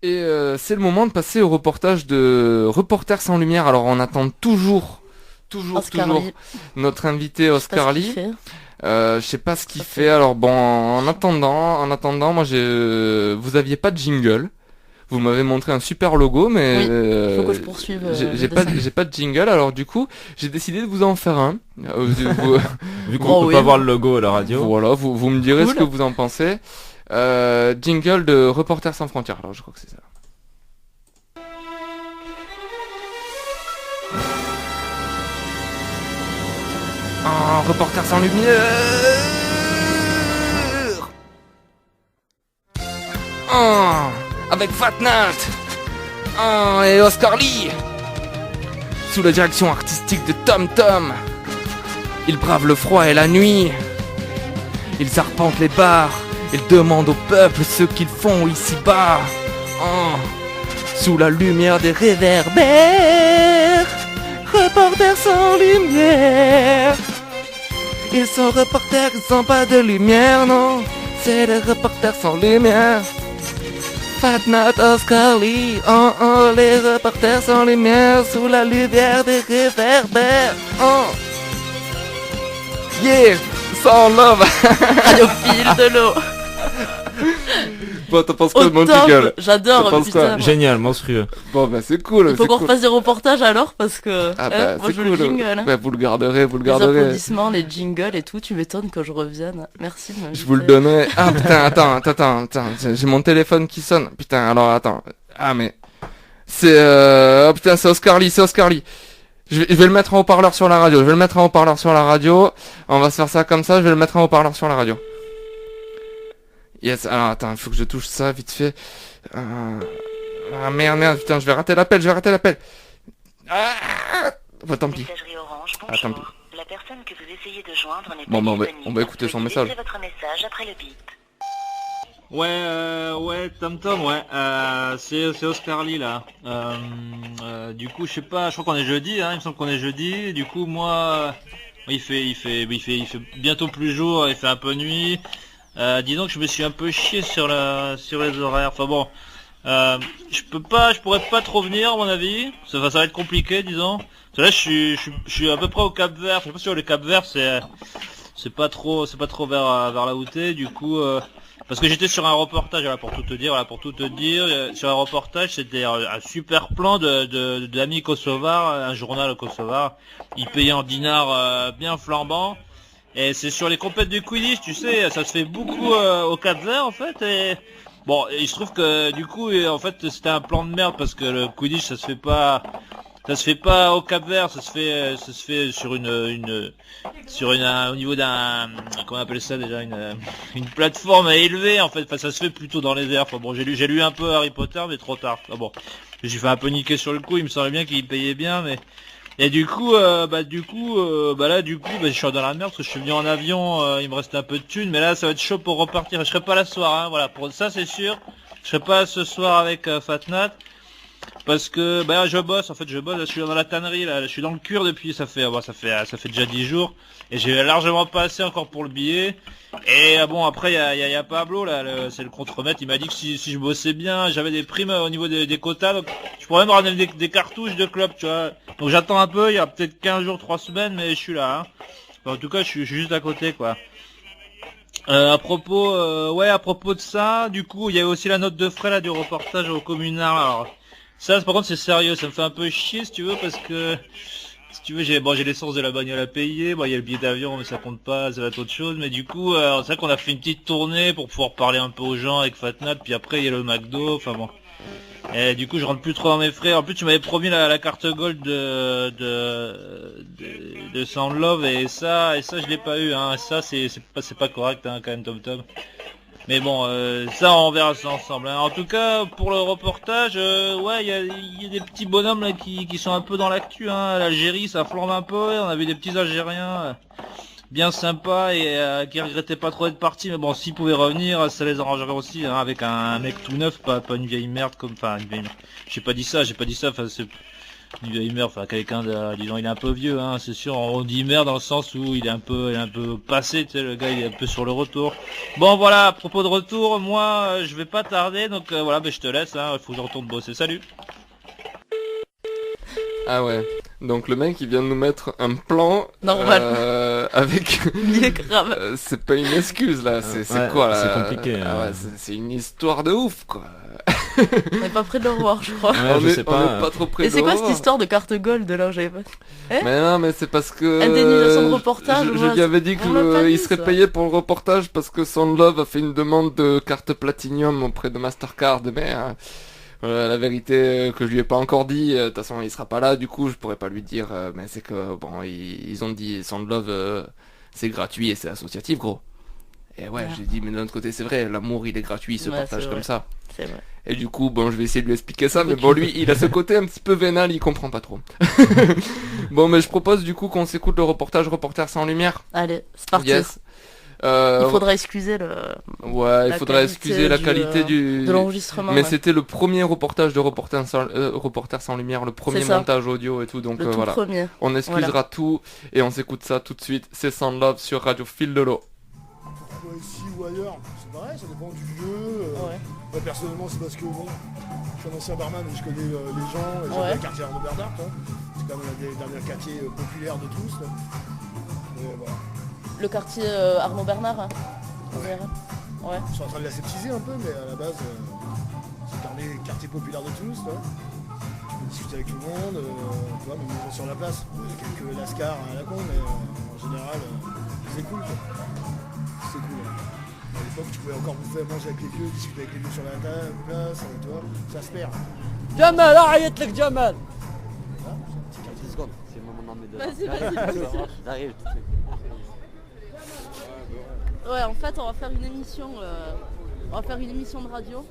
Et c'est le moment de passer au reportage de Reporters sans lumière. Alors on attend Oscar toujours Lee, notre invité je sais pas ce Oscar qu'il Lee. fait. Je sais pas ce qu'il Ça fait. fait. Alors bon, en attendant, moi vous aviez pas de jingle. Vous m'avez montré un super logo, mais Oui, il faut que je poursuive le dessin. j'ai pas de jingle. Alors du coup, j'ai décidé de vous en faire un. Vous, Vu qu'on Oh peut oui, pas voir le logo à la radio. voilà, vous me direz ce que cool. vous en pensez. Jingle de Reporters sans frontières. Alors je crois que c'est ça. Un reporter sans lumière. Avec Fatnat. Et Oscar Lee. Sous la direction artistique de Tom Tom. Il brave le froid et la nuit. Ils arpentent les bars. Ils demandent au peuple ce qu'ils font ici-bas. Sous la lumière des réverbères. Reporters sans lumière. Ils sont reporters, ils sont pas de lumière, non. C'est des reporters sans lumière. Fatnat, Oscar Lee, les reporters sans lumière, sous la lumière des réverbères. Yeah, sans love. Radiophile de l'eau. Bon, t'en penses quoi Au de mon top. jingle? J'adore, T'en penses quoi? putain. Génial, monstrueux. Bon, bah c'est cool. Il faut c'est qu'on cool. refasse des reportages alors, parce que Ah bah moi c'est je cool. le jingle. Hein. Bah, vous le garderez, vous le Les garderez. applaudissements, les jingles et tout, tu m'étonnes que je revienne. Merci de m'inviter. Je vous le donnerai. Ah putain, attends, j'ai mon téléphone qui sonne. Putain, alors attends. Ah mais c'est oh putain, c'est Oscar Lee. Je vais le mettre en haut-parleur sur la radio. On va se faire ça comme ça, je vais le mettre en haut-parleur sur la radio. Yes, alors attends, il faut que je touche ça vite fait. Ah merde, putain, je vais rater l'appel. Ah bah tant pis. Messagerie Orange, Ah tant pis. bonjour. La personne que vous essayez de joindre n'est Bon, pas bah, disponible. on va écouter son Veuillez message. laisser votre message après le bip. Ouais, Tom Tom, ouais. C'est Oscar Lee là. Du coup, je sais pas, je crois qu'on est jeudi, hein. Il me semble qu'on est jeudi. Du coup, moi, il fait bientôt plus jour, il fait un peu nuit. Disons que je me suis un peu chié sur les horaires. Enfin bon, je pourrais pas trop venir à mon avis. Ça va être compliqué, disons. Parce que là, je suis à peu près au Cap-Vert. Je sais pas si le Cap-Vert c'est pas trop vers la où t'es. Du coup. Parce que j'étais sur un reportage, voilà, pour tout te dire, sur un reportage, c'était un super plan d'amis kosovars, un journal kosovar. Ils payaient en dinars bien flambant. Et c'est sur les compètes du Quidditch, tu sais, ça se fait beaucoup au Cap-Vert en fait. Et bon, il se trouve que du coup, en fait, c'était un plan de merde parce que le Quidditch, ça se fait pas au Cap-Vert, ça se fait sur au niveau d'un, comment on appelle ça déjà, une plateforme élevée en fait. Enfin, ça se fait plutôt dans les airs. Enfin bon, j'ai lu un peu Harry Potter, mais trop tard. Ah bon, j'ai fait un peu niquer sur le coup. Il me semblait bien qu'il payait bien, mais et du coup, je suis dans la merde parce que je suis venu en avion. Il me restait un peu de thunes, mais là, ça va être chaud pour repartir. Je serai pas là ce soir, hein. Voilà, pour ça c'est sûr. Je serai pas là ce soir avec Fatnat. Parce que je bosse, là, je suis dans la tannerie là, je suis dans le cuir depuis ça fait déjà 10 jours et j'ai largement pas assez encore pour le billet. Et bon après il y a Pablo là, c'est le contremaître, il m'a dit que si je bossais bien, j'avais des primes au niveau des quotas, donc je pourrais même ramener des cartouches de club, tu vois. Donc j'attends un peu, il y a peut-être 15 jours, 3 semaines, mais je suis là, hein. Enfin, en tout cas, je suis juste à côté quoi. À propos de ça, du coup, il y a aussi la note de frais là du reportage au communal. Alors, ça, par contre, c'est sérieux, ça me fait un peu chier, si tu veux, parce que, si tu veux, j'ai l'essence de la bagnole à payer, il y a le billet d'avion, mais ça compte pas, ça va être autre chose, mais du coup, c'est vrai qu'on a fait une petite tournée pour pouvoir parler un peu aux gens avec Fatnat, puis après, il y a le McDo, enfin bon. Et du coup, je rentre plus trop dans mes frais. En plus, tu m'avais promis la carte gold de Sound Love, et ça, je l'ai pas eu, hein. Ça, c'est pas correct, hein, quand même, Tom Tom. Mais bon, ça on verra ça ensemble, hein. En tout cas, pour le reportage, ouais, il y a des petits bonhommes là qui sont un peu dans l'actu, hein. L'Algérie, ça flambe un peu. On a vu des petits Algériens bien sympas et qui regrettaient pas trop d'être partis. Mais bon, s'ils pouvaient revenir, ça les arrangerait aussi, hein, avec un mec tout neuf, pas une vieille merde comme, enfin une vieille merde. J'ai pas dit ça. Enfin, il meurt, enfin quelqu'un de, disons, il est un peu vieux, hein, c'est sûr. On dit maire dans le sens où il est un peu passé, tu sais, le gars il est un peu sur le retour. Bon voilà, à propos de retour, moi je vais pas tarder, donc voilà, je te laisse, hein, faut que je retourne bosser. Salut. Ah ouais. Donc le mec il vient de nous mettre un plan Normal. avec. Il est grave. C'est pas une excuse là, c'est Ouais, quoi là? c'est compliqué, Ah ouais, c'est une histoire de ouf quoi. On n'est pas près de le revoir, je crois. Ouais, on je est, sais on pas. est pas trop près Et de c'est quoi le cette revoir. histoire de carte gold là, j'avais pas... Mais non, mais c'est parce que Indemnisation de reportage, je ouais, lui avais dit on l'a pas dit, qu'il serait ça. payé pour le reportage parce que Soundlove a fait une demande de carte Platinum auprès de Mastercard, mais la vérité que je lui ai pas encore dit, de toute façon il sera pas là, du coup je pourrais pas lui dire, mais c'est que bon ils ont dit Soundlove c'est gratuit et c'est associatif gros. Et ouais, j'ai dit mais d'un autre côté c'est vrai, l'amour il est gratuit, il se Ouais, partage c'est comme vrai. ça. C'est vrai. Et du coup, bon, je vais essayer de lui expliquer ça, mais bon, lui, il a ce côté un petit peu vénal, il comprend pas trop. Bon, mais je propose du coup qu'on s'écoute le reportage Reporter sans lumière. Allez, c'est parti. Yes. Il faudra excuser Ouais, il la faudra qualité excuser la du, qualité de l'enregistrement. Mais ouais. c'était le premier reportage de Reporter sans lumière, le premier C'est ça. montage audio et tout, donc Le tout voilà. premier. On excusera Voilà. tout et on s'écoute ça tout de suite. C'est Sound Love sur Radio Fil de l'eau. Soit ici ou ailleurs, c'est pareil, ça dépend du lieu. Ouais. Moi personnellement c'est parce que bon, je suis un ancien barman et je connais les gens, et j'aime Ouais. bien le quartier Arnaud Bernard, quoi. C'est quand même un des derniers quartiers populaires de tous. Là. Et voilà. Le quartier Arnaud Bernard. Hein. Ouais. Ils sont en train de l'aseptiser un peu, mais à la base, c'est le dernier quartier populaire de Toulouse. Là. Tu peux discuter avec tout le monde, tu vois, même les gens sur la place. Il y a quelques lascars à la con, mais en général, c'est cool. Quoi. C'est cool. Hein. À l'époque, tu pouvais encore bouffer, manger avec les vieux, discuter avec les vieux sur la place, tu vois, ça se perd. جمال عيط لك جمال Vas-y. j'arrive. Ouais, en fait, on va faire une émission. On va faire une émission de radio.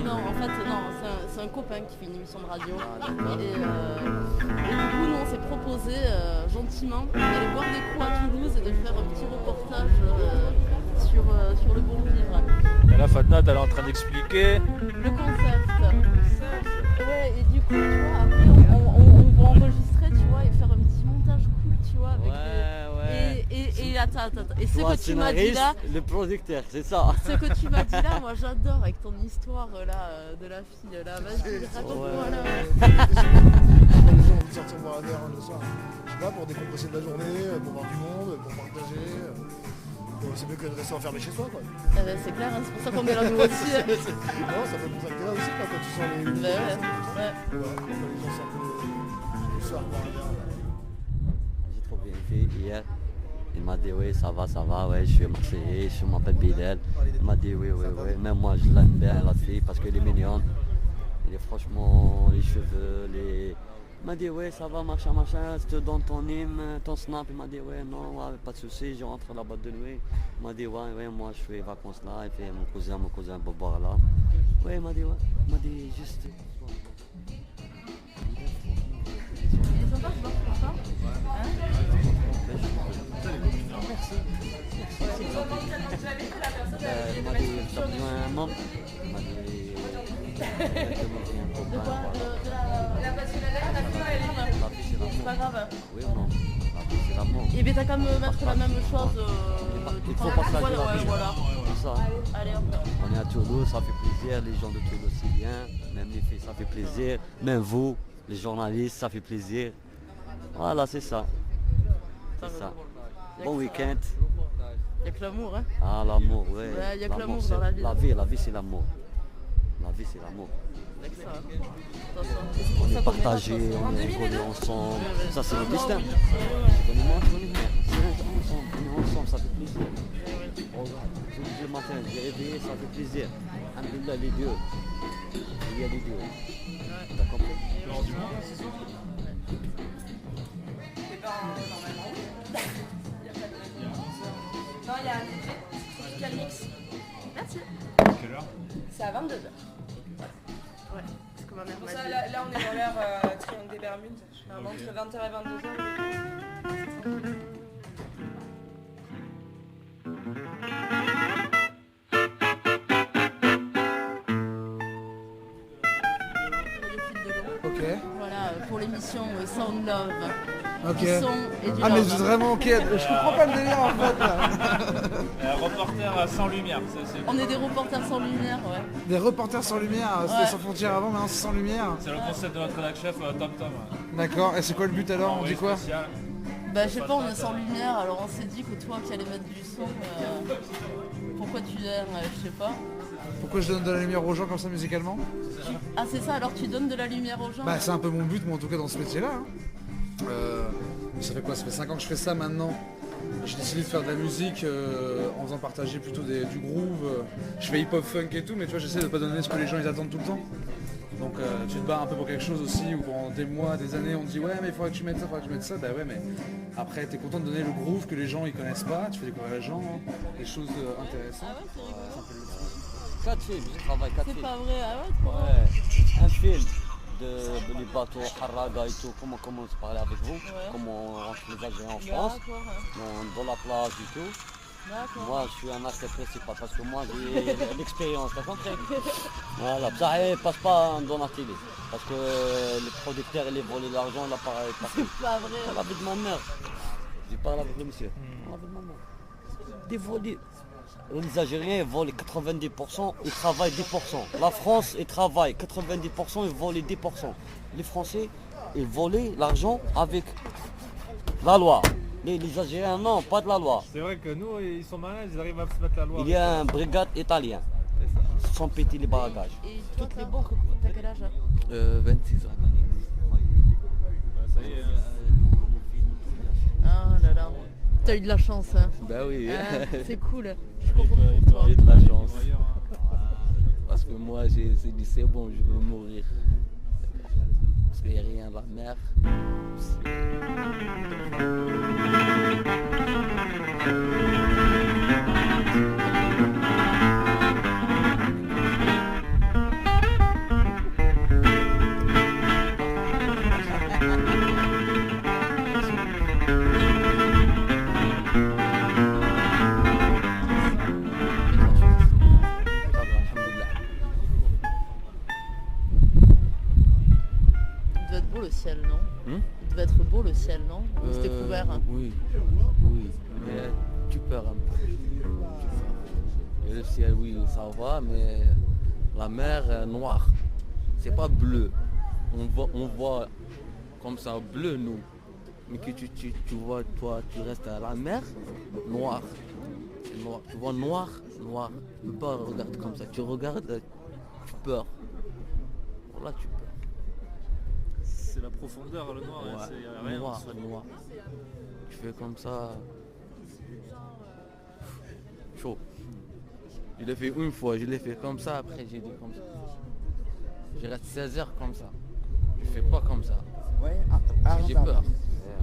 Non, en fait, non, c'est un copain qui fait une émission de radio. Et du coup, nous, on s'est proposé gentiment d'aller boire des coups à Toulouse et de faire un petit reportage sur le bon vivre. Et là, Fatna, elle est en train d'expliquer. Le concept. Ouais, et du coup, tu vois, après, on va enregistrer, tu vois, et faire un petit montage cool, tu vois, avec et attends. Et ce que tu m'as dit là, le producteur, c'est ça. ce que tu m'as dit là, moi j'adore avec ton histoire là de la fille là. Vas-y, raconte-moi là. Les gens ont envie de sortir boire un verre le soir. Je sais pas, pour décompresser de la journée, pour voir du monde, pour partager. C'est mieux que de rester enfermé chez soi, quoi. C'est clair, hein, c'est pour ça qu'on est là nous aussi. Hein. Non, ça fait pour ça que t'es là aussi, quoi, quand tu sens les... Ouais. Voilà, quand les gens sortent le soir boire un verre. J'ai trop bien fait hier. Il m'a dit oui, ça va, ouais, je suis Marseillais, je m'appelle Bilal. Il m'a dit oui, même moi je l'aime bien la fille parce qu'elle est mignonne. Elle est franchement, les cheveux, les... Il m'a dit ouais, ça va, machin, je te donne ton hymne, ton snap. Il m'a dit ouais, non, ouais, pas de soucis, je rentre à la boîte de nuit. Il m'a dit ouais, moi je fais vacances là, et puis mon cousin peut boire là. Ouais, il m'a dit juste... Il m'a dit, t'as besoin d'un membre? Il m'a dit, un copain, voilà. C'est pas grave. Oui ou non? La vie, c'est l'amour. Et bien t'as qu'à me mettre la même chose. Il faut partager la vie. Voilà. C'est ça. Allez hop. On est à Toulouse, ça fait plaisir. Les gens de Toulouse, c'est bien. Même les filles, ça fait plaisir. Même vous, les journalistes, ça fait plaisir. Voilà, c'est ça. C'est ça. Bon week-end. Y'a que l'amour, hein. Ah, l'amour, ouais. Ouais, y a que l'amour c'est- dans la vie. La vie, c'est l'amour. La vie, c'est l'amour. Avec ça. C'est ça. On est partagé, on est rigolé ensemble. Ça, c'est le destin. Connais-moi, connais-moi. On est ensemble, ça fait plaisir. Regarde, le matin, j'ai réveillé, ça fait plaisir. Alhamdulillah, les dieux. Il y a les dieux. T'as compris? Non, il y a un DJ, Tropical Mix. Merci. Quelle heure? C'est à 22h. Ouais, c'est comme ma mère Pour m'a ça, dit. là, on est dans l'heure triangle des Bermudes. Entre 20h et 22h. Ok. Voilà, pour l'émission Sound Love. Ok. Du son et du Ah mais love. c'est vraiment ok, je comprends pas le délire en fait là. Reporter sans lumière, ça c'est. On est des reporters sans lumière, ouais. Des reporters sans lumière, c'était Ouais. sans frontières avant, maintenant c'est sans lumière. C'est le concept de notre rédac chef Tom Tom. D'accord, et c'est quoi le but alors? On dit quoi? Bah je sais pas, on est sans lumière, alors on s'est dit que toi qui allais mettre du son, pourquoi tu viens, je sais pas. Pourquoi je donne de la lumière aux gens comme ça musicalement? Ah c'est ça, alors tu donnes de la lumière aux gens? Bah c'est un peu mon but, moi en tout cas dans ce métier-là. Hein. Ça fait quoi? Ça fait 5 ans que je fais ça maintenant. J'ai décidé de faire de la musique en faisant partager plutôt du groove. Je fais hip-hop funk et tout, mais tu vois j'essaie de pas donner ce que les gens ils attendent tout le temps. Donc tu te bats un peu pour quelque chose aussi, où pendant des mois, des années on te dit ouais mais il faudrait que tu mettes ça, il faudrait que tu mettes ça, bah ouais mais après t'es content de donner le groove que les gens ils connaissent pas, tu fais découvrir les gens, des choses intéressantes. Ah ouais, c'est rigolo. 4 films, je travaille 4 C'est films. pas vrai, ah ouais, trop bien. Ouais, un film les bateaux, Haraga et tout, comment se parler avec vous, Ouais. comment on rentre les Algériens en France, D'accord, hein. dans la plage et tout. D'accord. Moi, je suis un acteur principal parce que moi, j'ai l'expérience, t'as compris? Voilà, ça ne passe pas dans la télé. Parce que le producteur, il a volé l'argent, l'appareil partout. C'est pas vrai. C'est la vie de ma mère. J'ai parlé avec le monsieur. La vie de ma mère. Des volés. Les Algériens, ils volent 90%, ils travaillent 10%. La France, ils travaillent 90%, ils volent 10%. Les Français, ils volent l'argent avec la loi. Les Algériens, non, pas de la loi. C'est vrai que nous, ils sont malins, ils arrivent à se mettre la loi. Il y a un brigade italien. Sans péter les barrages. Et toi, t'as quel âge? 26 ans. Ça y est. Ah là là. T'as eu de la chance, hein. Ben oui, Ah, c'est cool. Je suis contente pour toi. j'ai de la chance. Parce que moi, j'ai dit c'est bon, je veux mourir. Parce qu'il n'y a rien à la mer. Il devait être beau le ciel, non? Hmm? Il devait être beau le ciel, non? On s'était couvert. Hein. Oui, mais tu peurs un peu. Et le ciel, oui, ça va, mais la mer noire, c'est pas bleu. On voit comme ça bleu, nous. Mais que tu vois, toi, tu restes à la mer, noir. C'est noir. Tu vois noir. Tu peux pas regarder comme ça. Tu regardes, tu peurs. Voilà, tu peurs. C'est la profondeur, le noir, Ouais, il n'y a rien. noir. Tu fais comme ça. Chaud. Je l'ai fait une fois, je l'ai fait comme ça, après j'ai dit comme ça. Je reste 16 heures comme ça. Je fais pas comme ça. Ouais, J'ai peur.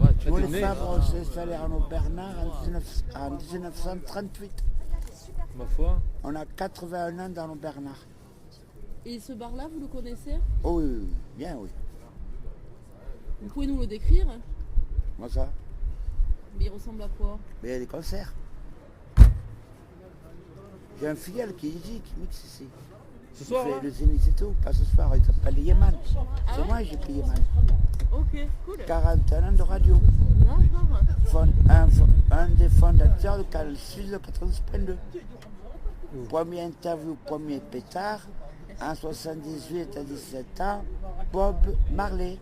Ouais, tu Pour es les né. Fabre s'est installé à Bernard en 1938. Ma foi. On a 81 ans dans Bernard. Et ce bar-là, vous le connaissez? Oh oui, oui, bien oui. Vous pouvez nous le décrire? Moi ça. Mais il ressemble à quoi? Mais il y a des concerts. J'ai un filleul qui est ici, qui mixe ici. Ce Il soir, fait là le Zénith et tout, pas ce soir, il s'appelle Yeman. Ah C'est ouais? moi j'ai pris Yeman. Ok, cool. 41 ans de radio. D'accord. Un des fondateurs de Canal Sud de 14.2. Première interview, premier pétard. En 78 à 17 ans, Bob Marley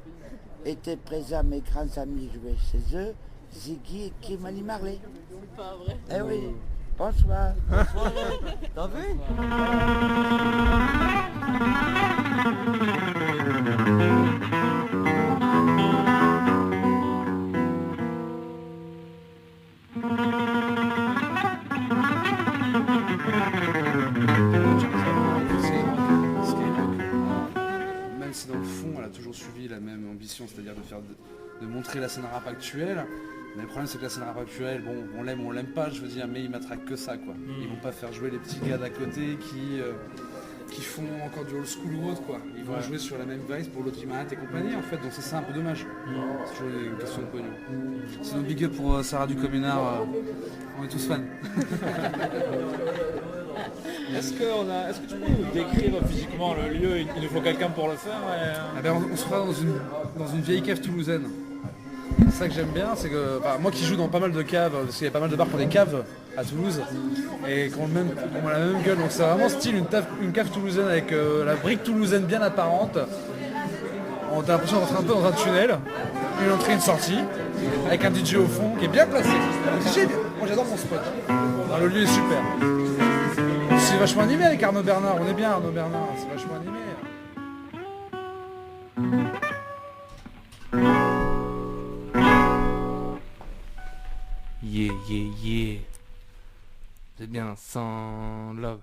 était présent, mes grands amis jouaient chez eux, Ziggy et Kimani Marley. C'est pas vrai. Eh oui, bonsoir. T'as vu? Même si dans le fond elle a toujours suivi la même ambition, c'est-à-dire de montrer la scène rap actuelle, mais le problème c'est que la scène rap actuelle, bon on l'aime ou on l'aime pas, je veux dire, mais ils m'attraquent que ça quoi. Ils vont pas faire jouer les petits gars d'à côté qui font encore du old school ou autre quoi. Ils vont jouer sur la même vibe pour l'Audimat et compagnie en fait, donc c'est ça un peu dommage. C'est toujours une question de pognon. Sinon big up pour Sarah du Communard, on est tous fans. Est-ce que tu peux nous décrire physiquement le lieu? Il nous faut quelqu'un pour le faire. Ah ben, on se fera dans une vieille cave toulousaine. C'est ça que j'aime bien, c'est que moi qui joue dans pas mal de caves, parce qu'il y a pas mal de bars pour des caves à Toulouse, et qui ont la même gueule, donc c'est vraiment style une cave toulousaine avec la brique toulousaine bien apparente. On a l'impression d'entrer un peu dans un tunnel, une entrée, une sortie, avec un DJ au fond qui est bien placé. Le DJ, moi j'adore mon spot. Ah, le lieu est super. C'est vachement animé avec Arnaud Bernard, on est bien Arnaud Bernard, c'est vachement animé. Yeah, yeah, yeah. C'est bien, sans love.